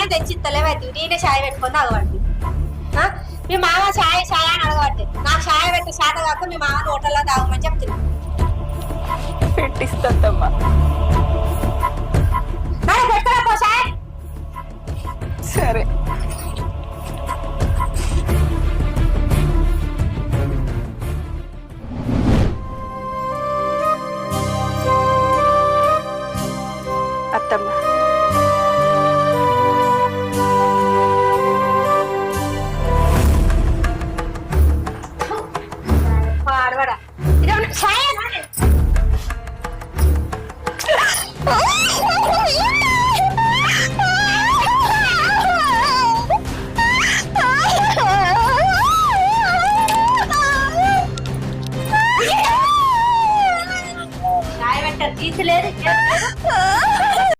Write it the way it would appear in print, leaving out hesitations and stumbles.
తెచ్చి ఇస్తలేవైతే నేనే చాయ్ పెట్టుకొని తాగబట్టి మీ మామ చాయ్ చాయ్ అని అడగబట్టి నాకు చాయ్ పెట్టి శాత కాక మీ మామ హోటల్లో తాగమని చెప్తున్నా పెట్టిస్తుందమ్మా. పెట్టుకోరా పో చాయ్. సరే అత్తమ్మ